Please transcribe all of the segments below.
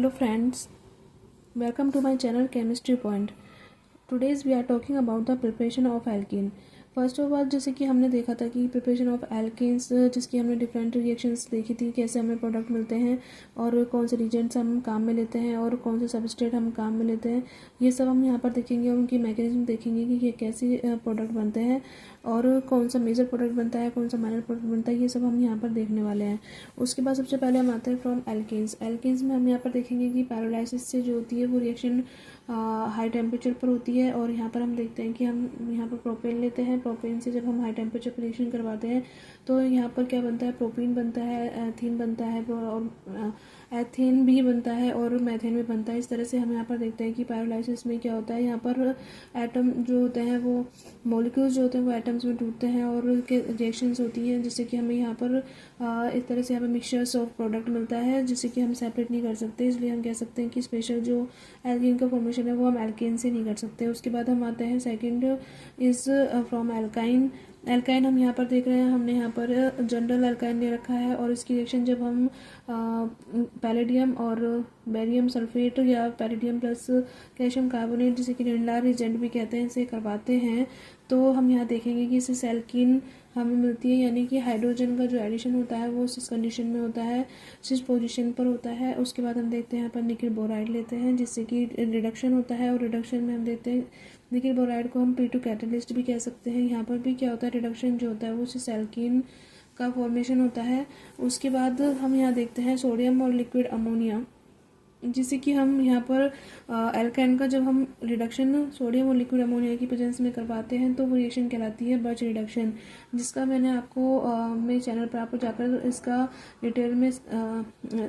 Hello friends, welcome to my channel Chemistry Point. Today's we are talking about the preparation of alkene. First of all जैसे कि हमने देखा था कि preparation of alkanes जिसकी हमने डिफरेंट रिएक्शंस देखी थी, कैसे हमें प्रोडक्ट मिलते हैं और कौन से रिएजेंट्स हम काम में लेते हैं और कौन से सबस्ट्रेट हम काम में लेते हैं, ये सब हम यहाँ पर देखेंगे और उनकी मैकेनिज्म देखेंगे कि ये कैसे प्रोडक्ट बनते हैं और कौन सा मेजर प्रोडक्ट बनता है, कौन सा माइनर प्रोडक्ट बनता है, ये सब हम यहाँ पर देखने वाले हैं। उसके बाद सबसे पहले हम आते हैं फ्रॉम एल्केन्स। एल्केन्स में हम यहाँ पर देखेंगे कि पैरालाइसिस से जो होती है वो रिएक्शन हाई टेम्परेचर पर होती है और यहाँ पर हम देखते हैं कि हम यहाँ पर प्रोपेन लेते हैं। प्रोपेन से जब हम हाई टेम्परेचर पर रिएक्शन करवाते हैं तो यहाँ पर क्या बनता है, प्रोपीन बनता है, एथीन बनता है और एथेन भी बनता है और मैथेन भी बनता है। इस तरह से हम यहाँ पर देखते हैं कि पैरालाइसिस में क्या होता है, यहाँ पर एटम जो होते हैं वो मॉलिक्यूल्स जो होते हैं वो एटम्स में टूटते हैं और रिएक्शंस होती हैं जिससे कि हमें यहाँ पर इस तरह से यहाँ पर मिक्सचर्स ऑफ प्रोडक्ट मिलता है जिससे कि हम सेपरेट नहीं कर सकते। इसलिए हम कह सकते हैं कि स्पेशल जो एल्कीन का फॉर्मेशन है वो हम एल्केन से नहीं कर सकते। उसके बाद हम आते हैं second is from alkyne. Alkyne हम यहाँ पर देख रहे हैं, हमने यहाँ पर जनरल एल्काइन ले रखा है और इसकी रिएक्शन जब हम पैलेडियम और बेरियम सल्फेट या पैलेडियम प्लस कैल्शियम कार्बोनेट जिसे कि रिंडार रिजेंट भी कहते हैं इसे करवाते हैं तो हम यहाँ देखेंगे कि इससे एल्कीन हमें मिलती है, यानी कि हाइड्रोजन का जो एडिशन होता है वो सिस कंडीशन में होता है, सिस पोजीशन पर होता है। उसके बाद हम देखते हैं यहाँ पर निकिल बोराइड लेते हैं जिससे कि रिडक्शन होता है और रिडक्शन में हम देखते हैं निकिल बोराइड को हम P2 कैटलिस्ट भी कह सकते हैं। यहाँ पर भी क्या होता है, रिडक्शन जो होता है वो सिस एल्कीन का फॉर्मेशन होता है। उसके बाद हम यहाँ देखते हैं सोडियम और लिक्विड अमोनिया जिसे कि हम यहाँ पर एल्काइन का जब हम रिडक्शन सोडियम और लिक्विड अमोनिया की प्रेजेंस में करवाते हैं तो वो रिएक्शन कहलाती है बर्च रिडक्शन, जिसका मैंने आपको मेरे चैनल पर आपको जाकर इसका डिटेल में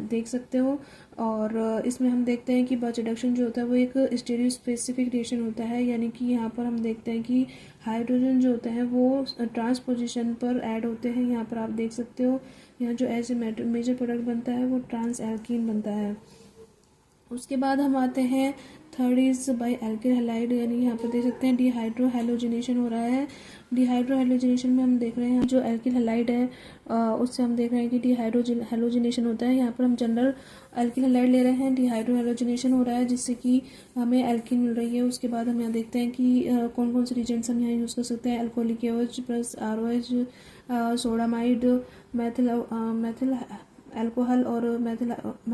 देख सकते हो। और इसमें हम देखते हैं कि बर्च रिडक्शन जो होता है वो एक स्टीरियो स्पेसिफिक रिएक्शन होता है, यानी कि यहाँ पर हम देखते हैं कि हाइड्रोजन जो होते हैं वो ट्रांस पोजिशन पर ऐड होते हैं। यहाँ पर आप देख सकते हो यहाँ जो ऐसे मेजर प्रोडक्ट बनता है वो ट्रांस एल्कीन बनता है। उसके बाद हम आते हैं third is by alkyl halide, यानी यहाँ पर देख सकते हैं डिहाइड्रो हैलोजिनेशन हो रहा है। डिहाइड्रो हैलोजिनेशन में हम देख रहे हैं जो एल्किल हैलाइड है उससे हम देख रहे हैं कि डिहाइड्रो हैलोजिनेशन होता है। यहाँ पर हम जनरल एल्किल हैलाइड ले रहे हैं, डिहाइड्रो हैलोजिनेशन हो रहा है जिससे कि हमें एल्किन मिल रही है। उसके बाद हम यहाँ देखते हैं कि कौन कौन से रिजेंट्स हम यहाँ यूज़ कर सकते हैं, alcoholic OH plus ROH, sodamide, Maithil alcohol और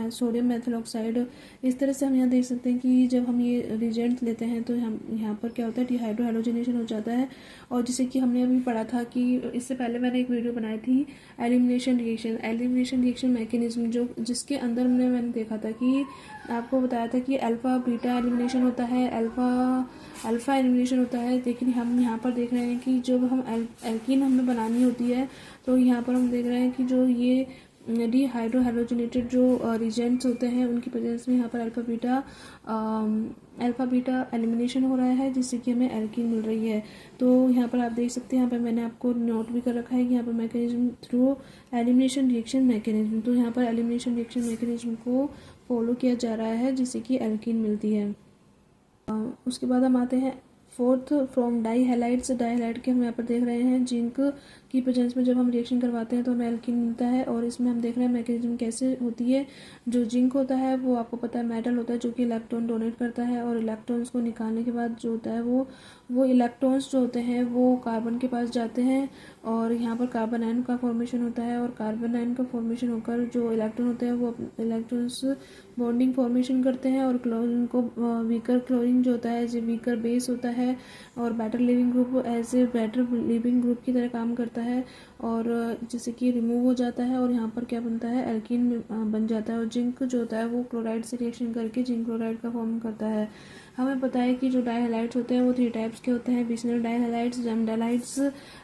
सोडियम मैथिल ऑक्साइड। इस तरह से हम यहाँ देख सकते हैं कि जब हम ये रिजेंट लेते हैं तो हम यहाँ पर क्या होता है, डिहाइड्रो हैलोजिनेशन हो जाता है। और जिसे कि हमने अभी पढ़ा था कि इससे पहले मैंने एक वीडियो बनाई थी एलिमिनेशन रिएक्शन मैकेनिज्म, जो जिसके अंदर मैंने देखा था कि आपको बताया था कि अल्फ़ा बीटा एलिमिनेशन होता है, अल्फ़ा एलिमिनेशन होता है। लेकिन हम यहाँ पर देख रहे हैं कि जब हम एल्कीन हमें बनानी होती है तो यहाँ पर हम देख रहे हैं कि जो ये डिहाइड्रो हैलोजिनेटेड जो रिजेंट्स होते हैं उनकी प्रेजेंस में यहाँ पर अल्फ़ा बीटा एलिमिनेशन हो रहा है जिससे कि हमें एल्कीन मिल रही है। तो यहाँ पर आप देख सकते हैं, यहाँ पर मैंने आपको नोट भी कर रखा है कि यहाँ पर mechanism through elimination reaction mechanism, तो यहाँ पर एलिमिनेशन रिएक्शन मैकेनिज्म को फॉलो किया जा रहा है जिससे कि एल्कीन मिलती है। उसके बाद हम आते हैं fourth from dihalides. Dihalide के हम यहाँ पर देख रहे हैं जिंक की प्रेजेंस में जब हम रिएक्शन करवाते हैं तो हमें एल्कीन मिलता है। और इसमें हम देख रहे हैं मैकेनिज्म कैसे होती है। जो जिंक होता है वो आपको पता है मेटल होता है जो कि इलेक्ट्रॉन डोनेट करता है और इलेक्ट्रॉन्स को निकालने के बाद जो होता है वो इलेक्ट्रॉन्स जो होते हैं वो कार्बन के पास जाते हैं और यहाँ पर कार्बन आयन का फॉर्मेशन होता है और कार्बन आयन का फॉर्मेशन होकर जो इलेक्ट्रॉन होते हैं वो इलेक्ट्रॉन्स बॉन्डिंग फॉर्मेशन करते हैं और क्लोरीन को वीकर क्लोरीन जो होता है एज ए वीकर बेस होता है और better leaving group as a better leaving group की तरह काम करता है और जैसे कि रिमूव हो जाता है और यहाँ पर क्या बनता है, एल्कीन बन जाता है। और जिंक जो होता है वो क्लोराइड से रिएक्शन करके जिंक क्लोराइड का फॉर्म करता है। हमें पता है कि जो डाई हैलाइड्स होते हैं वो 3 टाइप्स के होते हैं, vicinal dihalides, gem halides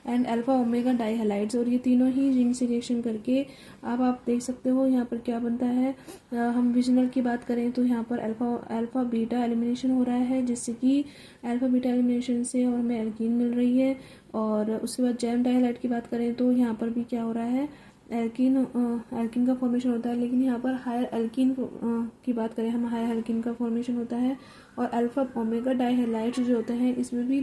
and alpha omega dihalides, और ये तीनों ही जिंक से रिएक्शन करके अब आप देख सकते हो यहाँ पर क्या बनता है। हम विशनल की बात करें तो यहाँ पर अल्फा बीटा एलिमिनेशन हो रहा है जिससे कि अल्फा बीटा एलिमिनेशन से हमें एल्कीन मिल रही है। और उसके बाद जेम डाई हैलाइड की बात करें तो यहाँ पर भी क्या हो रहा है, एल्कीन का फॉर्मेशन होता है। लेकिन यहाँ पर हायर एल्कीन की बात करें हम, हायर एल्कीन का फॉर्मेशन होता है। और अल्फा ओमेगा डाई हैलाइड्स जो होते हैं इसमें भी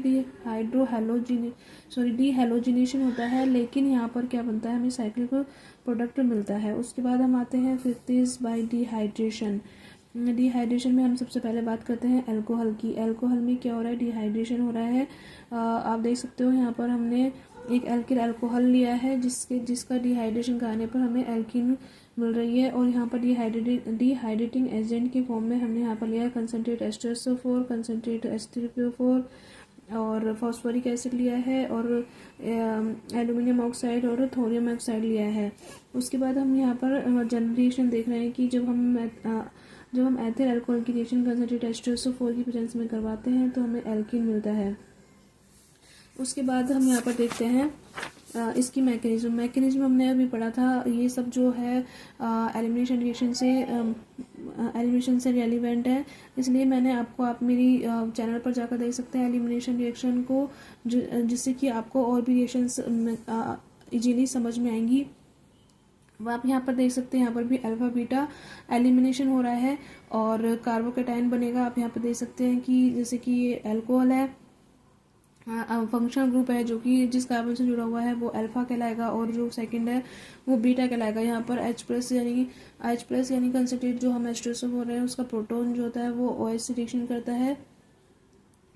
डीहैलोजिनेशन होता है, लेकिन यहाँ पर क्या बनता है, हमें साइक्लिक प्रोडक्ट मिलता है। उसके बाद हम आते हैं fifth is by dehydration. Dehydration में हम सबसे पहले बात करते हैं अल्कोहल की। अल्कोहल में क्या हो रहा है, डिहाइड्रेशन हो रहा है। आप देख सकते हो यहाँ पर हमने एक एल्किल अल्कोहल लिया है जिसका डिहाइड्रेशन कराने पर हमें एल्कीन मिल रही है। और यहाँ पर डिहाइड्रेटिंग एजेंट के फॉर्म में हमने यहाँ पर लिया है कंसनट्रेट H2SO4, कंसनट्रेट H3PO4 और फॉस्फोरिक एसिड लिया है और एल्यूमिनियम ऑक्साइड और थोरियम ऑक्साइड लिया है। उसके बाद हम यहाँ पर जनरेशन देख रहे हैं कि जब हम एथिल अल्कोहल की रिएक्शन कंसनट्रेट H2SO4 की प्रेजेंस में करवाते हैं तो हमें एल्कीन मिलता है। उसके बाद हम यहाँ पर देखते हैं इसकी मैकेनिज्म हमने अभी पढ़ा था। ये सब जो है एलिमिनेशन से रेलिवेंट है, इसलिए मैंने आपको आप मेरी चैनल पर जाकर देख सकते हैं एलिमिनेशन रिएक्शन को, जिससे कि आपको और भी रिएक्शंस इजीली समझ में आएंगी। अब आप यहाँ पर देख सकते हैं, यहाँ पर भी अल्फा बीटा एलिमिनेशन हो रहा है और कार्बोकेटाइन बनेगा। आप यहाँ पर देख सकते हैं कि जैसे कि ये अल्कोहल है, फंक्शनल ग्रुप है जो कि जिस कार्बन से जुड़ा हुआ है वो अल्फा कहलाएगा और जो सेकंड है वो बीटा कहलाएगा। यहाँ पर H+ यानी कंसनट्रेट जो हम H2SO बोल रहे हैं उसका प्रोटॉन जो होता है वो OH से रिएक्शन करता है।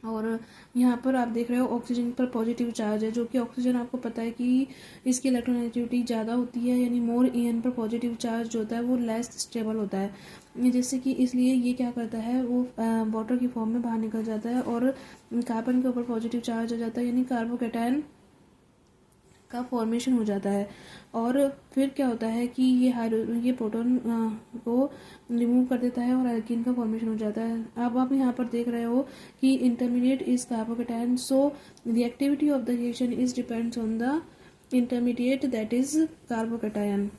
और यहाँ पर आप देख रहे हो ऑक्सीजन पर पॉजिटिव चार्ज है, जो कि ऑक्सीजन आपको पता है कि इसकी इलेक्ट्रोनेगेटिविटी ज़्यादा होती है, यानी मोर En पर पॉजिटिव चार्ज जो होता है वो लेस स्टेबल होता है। जैसे कि इसलिए ये क्या करता है, वो वाटर की फॉर्म में बाहर निकल जाता है और कार्बन के ऊपर पॉजिटिव चार्ज आ जाता है, यानी कार्बोकेटायन का फॉर्मेशन हो जाता है। और फिर क्या होता है कि ये प्रोटॉन को रिमूव कर देता है और एल्कीन का फॉर्मेशन हो जाता है। अब आप यहाँ पर देख रहे हो कि intermediate is carbocation, so reactivity of the reaction is depends on the intermediate that is carbocation.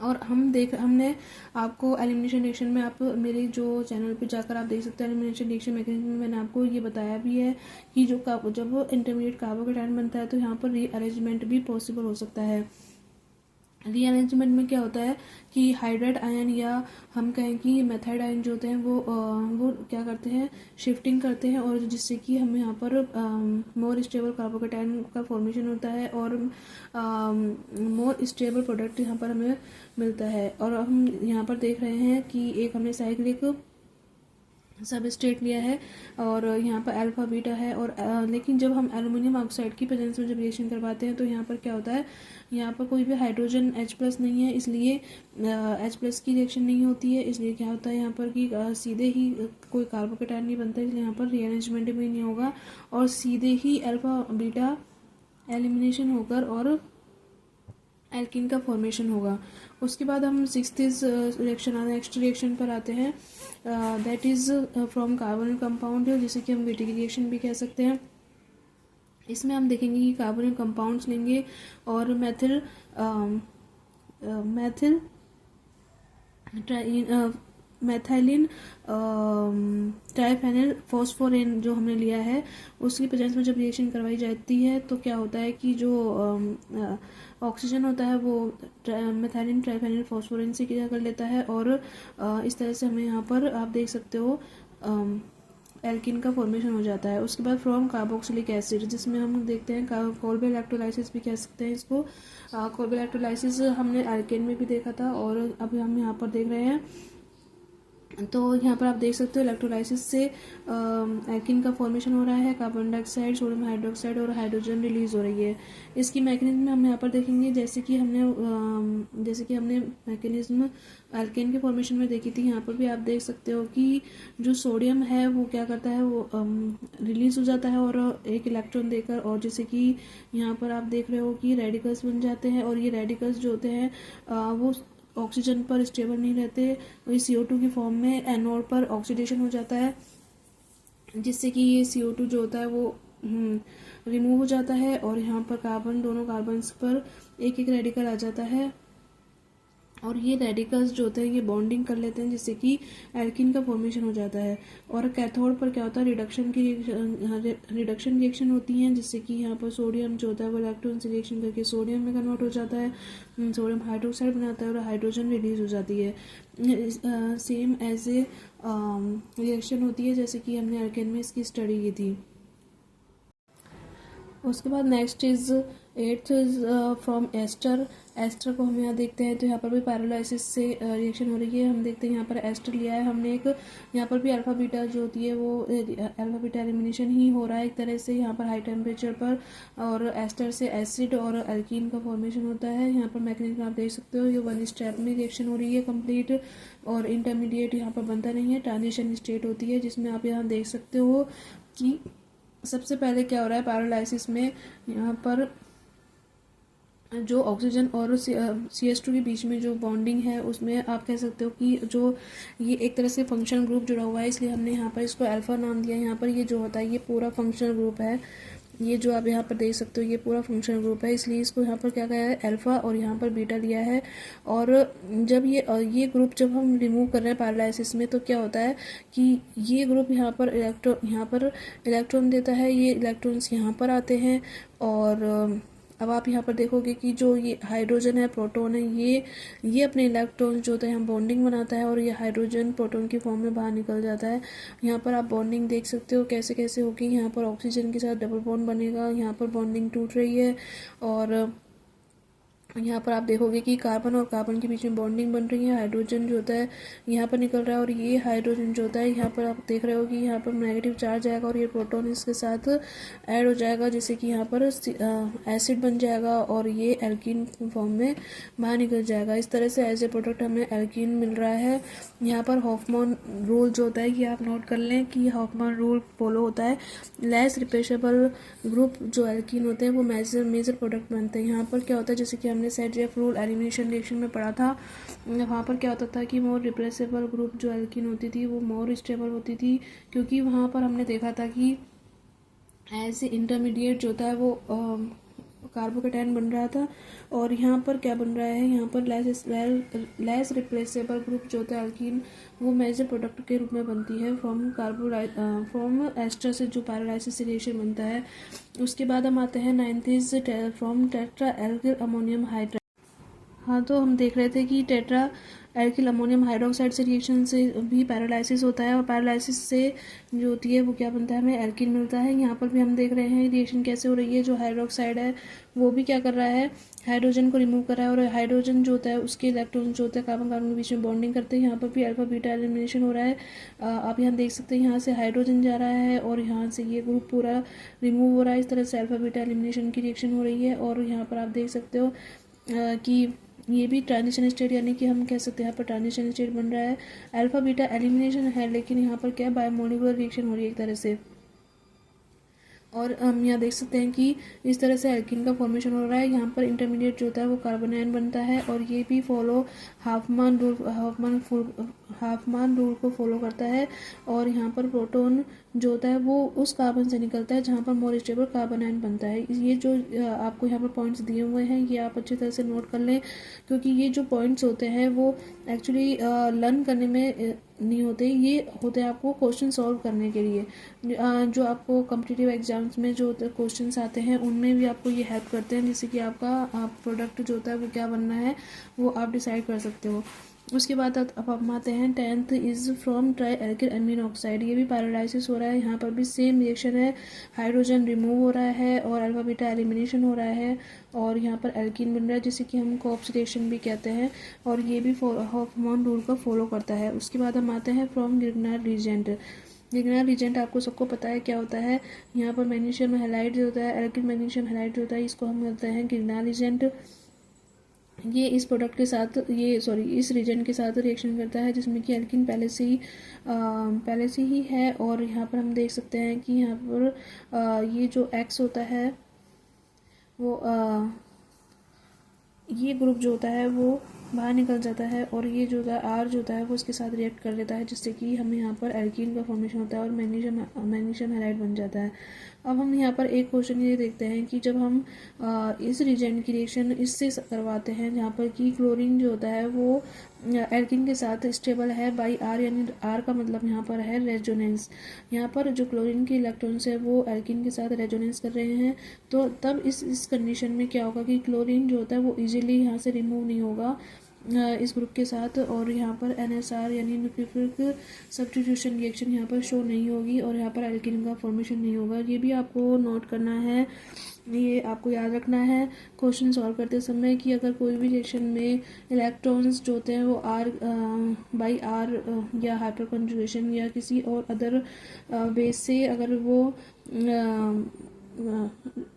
और हमने आपको एलिमिनेशन रिएक्शन में, आप मेरे जो चैनल पे जाकर आप देख सकते हैं एलिमिनेशन रिएक्शन मैकेनिज्म में मैंने आपको ये बताया भी है कि जब इंटरमीडिएट कार्बोकेटायन बनता है तो यहाँ पर रीअरेंजमेंट भी पॉसिबल हो सकता है। रीअरेंजमेंट में क्या होता है कि हाइड्राइड आयन या हम कहें कि मेथाइड आयन जो होते हैं वो क्या करते हैं, शिफ्टिंग करते हैं, और जिससे कि हमें यहाँ पर मोर स्टेबल कार्बोकेटायन का फॉर्मेशन होता है और मोर स्टेबल प्रोडक्ट यहाँ पर हमें मिलता है। और हम यहाँ पर देख रहे हैं कि एक हमने साइक्लिक सबस्ट्रेट लिया है और यहाँ पर अल्फा बीटा है। और लेकिन जब हम एल्युमिनियम ऑक्साइड की प्रेजेंस में जब रिएक्शन करवाते हैं तो यहाँ पर क्या होता है, यहाँ पर कोई भी हाइड्रोजन H+ नहीं है, इसलिए H+ की रिएक्शन नहीं होती है। इसलिए क्या होता है यहाँ पर कि सीधे ही कोई कार्बोकेटायन नहीं बनता, इसलिए यहाँ पर रीअरेंजमेंट भी नहीं होगा और सीधे ही अल्फा बीटा एलिमिनेशन होकर और एल्कीन का फॉर्मेशन होगा। उसके बाद हम नेक्स्ट रिएक्शन पर आते हैं, that is from carbonyl compound, जिसे कि हम विटिक रिएक्शन भी कह सकते हैं। इसमें हम देखेंगे कि कार्बोनिल कंपाउंड्स लेंगे और मैथिलीन ट्राइफेनिल फॉस्फोरेन जो हमने लिया है उसकी प्रेजेंस में जब रिएक्शन करवाई जाती है तो क्या होता है कि जो ऑक्सीजन होता है वो मैथिलीन ट्राइफेनिल फॉस्फोरेन से क्रिया कर लेता है और इस तरह से हमें यहाँ पर आप देख सकते हो एल्कीन का फॉर्मेशन हो जाता है। उसके बाद फ्रॉम कार्बोक्सिलिक एसिड, जिसमें हम देखते हैं कोल्बे इलेक्ट्रोलाइसिस भी कह सकते हैं इसको। कोल्बे इलेक्ट्रोलाइसिस हमने एल्केन में भी देखा था और अभी हम यहाँ पर देख रहे हैं। तो यहाँ पर आप देख सकते हो इलेक्ट्रोलाइसिस से एल्कीन का फॉर्मेशन हो रहा है, कार्बन डाइऑक्साइड, सोडियम हाइड्रोक्साइड और हाइड्रोजन रिलीज हो रही है। इसकी मैकेनिज्म में हम यहाँ पर देखेंगे जैसे कि हमने मैकेनिज्म एल्केन के फॉर्मेशन में देखी थी। यहाँ पर भी आप देख सकते हो कि जो सोडियम है वो क्या करता है, वो रिलीज हो जाता है और एक इलेक्ट्रॉन देकर, और जैसे कि यहाँ पर आप देख रहे हो कि रेडिकल्स बन जाते हैं और ये रेडिकल्स जो होते हैं वो ऑक्सीजन पर स्टेबल नहीं रहते, ये CO2 की फॉर्म में एनोड पर ऑक्सीडेशन हो जाता है, जिससे कि ये CO2 जो होता है वो रिमूव हो जाता है और यहाँ पर दोनों कार्बन्स पर एक एक रेडिकल आ जाता है और ये रेडिकल्स जो होते हैं ये बॉन्डिंग कर लेते हैं, जिससे कि एल्कीन का फॉर्मेशन हो जाता है। और कैथोड पर क्या होता है, रिडक्शन रिएक्शन होती हैं, जिससे कि यहाँ पर सोडियम जो होता है वो इलेक्ट्रॉन से रिएक्शन करके सोडियम में कन्वर्ट हो जाता है, सोडियम हाइड्रोक्साइड बनाता है और हाइड्रोजन रिलीज हो जाती है। सेम एज ए रिएक्शन होती है जैसे कि हमने एल्केन में इसकी स्टडी की थी। उसके बाद next is 8th is from ester ester को हम यहाँ देखते हैं तो यहाँ पर भी पैरालाइसिस से रिएक्शन हो रही है। हम देखते हैं यहाँ पर एस्टर लिया है हमने एक, यहाँ पर भी अल्फा बीटा जो होती है वो अल्फा बीटा एलिमिनेशन ही हो रहा है एक तरह से यहाँ पर हाई टेम्परेचर पर, और एस्टर से एसिड और एल्कीन का फॉर्मेशन होता है। यहाँ पर मैकेनिज्म आप देख सकते हो, ये वन स्टेप में रिएक्शन हो रही है कंप्लीट, और इंटरमीडिएट यहाँ पर बनता नहीं है, ट्रांजिशन स्टेट होती है, जिसमें आप यहाँ देख सकते हो कि सबसे पहले क्या हो रहा है पैरालाइसिस में। यहाँ पर जो ऑक्सीजन और CH2 के बीच में जो बॉन्डिंग है उसमें आप कह सकते हो कि जो ये एक तरह से फंक्शनल ग्रुप जुड़ा हुआ है, इसलिए हमने यहाँ पर इसको अल्फा नाम दिया। यहाँ पर ये जो होता है ये पूरा फंक्शनल ग्रुप है, ये जो आप यहाँ पर देख सकते हो ये पूरा फंक्शनल ग्रुप है, इसलिए इसको यहाँ पर क्या कहा है अल्फा, और यहाँ पर बीटा लिया है। और जब ये ग्रुप जब हम रिमूव कर रहे हैं पैरालाइसिस में तो क्या होता है कि ये ग्रुप यहाँ पर इलेक्ट्रॉन देता है, ये इलेक्ट्रॉन्स यहाँ पर आते हैं। और अब आप यहाँ पर देखोगे कि जो ये हाइड्रोजन है, प्रोटॉन है, ये अपने इलेक्ट्रॉन जो होता है यहाँ बॉन्डिंग बनाता है, और ये हाइड्रोजन प्रोटॉन की फॉर्म में बाहर निकल जाता है। यहाँ पर आप बॉन्डिंग देख सकते हो कैसे कैसे होगी। यहाँ पर ऑक्सीजन के साथ डबल बॉन्ड बनेगा, यहाँ पर बॉन्डिंग टूट रही है, और यहाँ पर आप देखोगे कि कार्बन और कार्बन के बीच में बॉन्डिंग बन रही है, हाइड्रोजन जो होता है यहाँ पर निकल रहा है, और ये हाइड्रोजन जो होता है यहाँ पर आप देख रहे हो कि यहाँ पर नेगेटिव चार्ज आएगा, और ये प्रोटॉन इसके साथ ऐड हो जाएगा, जैसे कि यहाँ पर एसिड बन जाएगा, और ये एल्कीन फॉर्म में बाहर निकल जाएगा। इस तरह से एज ए प्रोडक्ट हमें एल्कीन मिल रहा है। यहाँ पर हॉफमैन रूल जो होता है ये आप नोट कर लें कि हॉफमैन रूल फॉलो होता है, लेस रिप्लेसेबल ग्रुप जो एल्कीन होते हैं वो मेजर प्रोडक्ट बनते हैं। यहाँ पर क्या होता है, जैसे कि हमने सेट-जेफ रूल एलिमिनेशन रिएक्शन में पढ़ा था, वहाँ पर क्या होता था कि मोर रिप्लेसेबल ग्रुप जो एल्कीन होती थी वो मोर स्टेबल होती थी, क्योंकि वहाँ पर हमने देखा था कि ऐसे इंटरमीडिएट जो होता है वो कार्बोकेटायन बन रहा था, और यहाँ पर क्या बन रहा है, यहाँ पर लेस रिप्लेसेबल ग्रुप जो होता है एल्कीन वो मेजर प्रोडक्ट के रूप में बनती है फ्रॉम एस्टर से जो पैरालाइसिस रिएक्शन बनता है। उसके बाद हम आते हैं 9th is from tetra alkyl ammonium hydride. हाँ, तो हम देख रहे थे कि टेट्रा एल्किल अमोनियम हाइड्रोक्साइड से रिएक्शन से भी पैरालाइसिस होता है, और पैरालाइसिस से जो होती है वो क्या बनता है, हमें एल्कीन मिलता है। यहाँ पर भी हम देख रहे हैं रिएक्शन कैसे हो रही है, जो हाइड्रोक्साइड है वो भी क्या कर रहा है, हाइड्रोजन को रिमूव कर रहा है, और हाइड्रोजन जो होता है उसके इलेक्ट्रॉन जो होता है कार्बन कार्बन के बीच में बॉन्डिंग करते हैं। यहाँ पर भी अल्फा बीटा एलिमिनेशन हो रहा है। आप यहाँ देख सकते हैं यहाँ से हाइड्रोजन जा रहा है, और यहाँ से ये ग्रुप पूरा रिमूव हो रहा है। इस तरह से अल्फा बीटा एलिमिनेशन की रिएक्शन हो रही है, और यहाँ पर आप देख सकते हो कि ये भी ट्रांजिशन स्टेट, यानी कि हम कह सकते हैं यहाँ पर ट्रांजिशन स्टेट बन रहा है। अल्फा बीटा एलिमिनेशन है, लेकिन यहाँ पर क्या बायोमोलिकुलर रिएक्शन हो रही है एक तरह से। और हम यहाँ देख सकते हैं कि इस तरह से एल्कीन का फॉर्मेशन हो रहा है। यहाँ पर इंटरमीडिएट जो होता है वो कार्बन आयन बनता है, और ये भी हाफमान रूल को फॉलो करता है। और यहाँ पर प्रोटॉन जो होता है वो उस कार्बन से निकलता है जहाँ पर मोर स्टेबल कार्बन आयन बनता है। ये जो आपको यहाँ पर पॉइंट्स दिए हुए हैं ये आप अच्छी तरह से नोट कर लें, क्योंकि ये जो पॉइंट्स होते हैं वो एक्चुअली लर्न करने में नहीं होते, ये होते हैं आपको क्वेश्चन सॉल्व करने के लिए। जो आपको कॉम्पिटिटिव एग्जाम्स में जो क्वेश्चंस आते हैं उनमें भी आपको ये हेल्प करते हैं, जिससे कि आपका प्रोडक्ट जो होता है वो क्या बनना है वो आप डिसाइड कर सकते हो। उसके बाद अब हम आते हैं 10th is from tri alkyl amine oxide. ये भी पैरालाइसिस हो रहा है, यहाँ पर भी सेम रिएक्शन है, हाइड्रोजन रिमूव हो रहा है और अल्फा बीटा एलिमिनेशन हो रहा है, और यहाँ पर एल्कीन बन रहा है जिसे कि हम कोप्स रिएक्शन भी कहते हैं, और ये भी हॉफमैन रूल को फॉलो करता है। उसके बाद हम आते हैं फ्रॉम गिग्नार रीजेंट। गिग्नार रीजेंट आपको सबको पता है क्या होता है। यहाँ पर मैग्नीशियम हैलाइड जो होता है, एल्किल मैग्नीशियम हैलाइड जो होता है, इसको हम कहते हैं गिग्नार रीजेंट। ये इस प्रोडक्ट के साथ इस रीजेंट के साथ रिएक्शन करता है, जिसमें कि एल्किन पहले से ही है। और यहाँ पर हम देख सकते हैं कि यहाँ पर ये जो एक्स होता है वो ये ग्रुप जो होता है वो बाहर निकल जाता है, और ये जो होता है आर जो होता है वो इसके साथ रिएक्ट कर लेता है, जिससे कि हमें यहाँ पर एल्कीन का फॉर्मेशन होता है और मैग्नीशियम हैलाइड बन जाता है। अब हम यहाँ पर एक क्वेश्चन ये देखते हैं कि जब हम इस रिएजेंट की रिएक्शन इससे करवाते हैं, जहाँ पर कि क्लोरीन जो होता है वो एल्कीन के साथ स्टेबल है बाई आर, यानी आर का मतलब यहाँ पर है रेजोनेंस। यहाँ पर जो क्लोरीन के इलेक्ट्रॉन्स है वो एल्कीन के साथ रेजोनेंस कर रहे हैं, तो तब इस कंडीशन में क्या होगा कि क्लोरीन जो होता है वो इजीली यहाँ से रिमूव नहीं होगा, इस ग्रुप के साथ, और यहाँ पर NSR यानी न्यूक्लियोफिलिक सब्स्टिट्यूशन रिएक्शन यहाँ पर शो नहीं होगी और यहाँ पर एल्कीन का फॉर्मेशन नहीं होगा। ये भी आपको नोट करना है, ये आपको याद रखना है क्वेश्चन सॉल्व करते समय कि अगर कोई भी रिएक्शन में इलेक्ट्रॉन्स जो होते हैं वो बाई आर या हाइपर कंजुगेशन या किसी और अदर बेस से अगर वो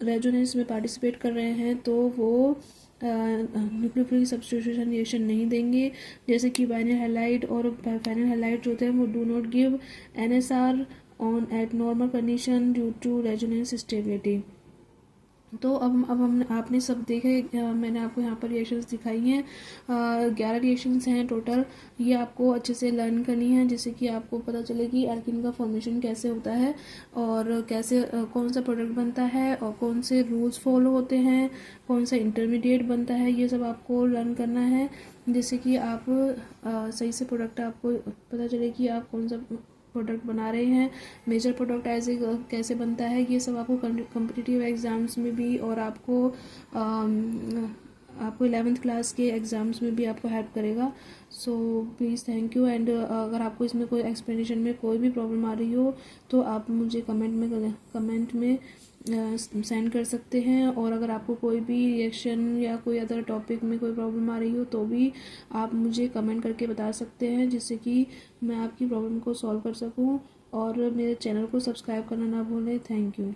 रेजोनेंस में पार्टिसिपेट कर रहे हैं तो वो न्यूक्लियोफिलिक सब्स्टिट्यूशन रिएक्शन नहीं देंगे। जैसे कि वाइनाइल हैलाइड और फेनिल हैलाइड जो होते हैं वो do not give NSR on at normal condition due to resonance stability. तो अब हम आपने सब देखे, मैंने आपको यहाँ पर रिएक्शंस दिखाई हैं। 11 रिएक्शंस हैं टोटल। ये आपको अच्छे से लर्न करनी है जिससे कि आपको पता चले कि एल्कीन का फॉर्मेशन कैसे होता है और कैसे कौन सा प्रोडक्ट बनता है और कौन से रूल्स फॉलो होते हैं, कौन सा इंटरमीडिएट बनता है, ये सब आपको लर्न करना है जिससे कि आप सही से प्रोडक्ट आपको पता चले कि आप कौन सा प्रोडक्ट बना रहे हैं। मेजर प्रोडक्ट ऐसे कैसे बनता है, ये सब आपको कॉम्पिटिटिव एग्ज़ाम्स में भी और आपको 11th क्लास के एग्ज़ाम्स में भी आपको हेल्प करेगा। So please thank you. And अगर आपको इसमें कोई एक्सप्लेनेशन में कोई भी प्रॉब्लम आ रही हो तो आप मुझे कमेंट में सेंड कर सकते हैं, और अगर आपको कोई भी रिएक्शन या कोई अदर टॉपिक में कोई प्रॉब्लम आ रही हो तो भी आप मुझे कमेंट करके बता सकते हैं जिससे कि मैं आपकी प्रॉब्लम को सॉल्व कर सकूं। और मेरे चैनल को सब्सक्राइब करना ना भूलें। Thank you.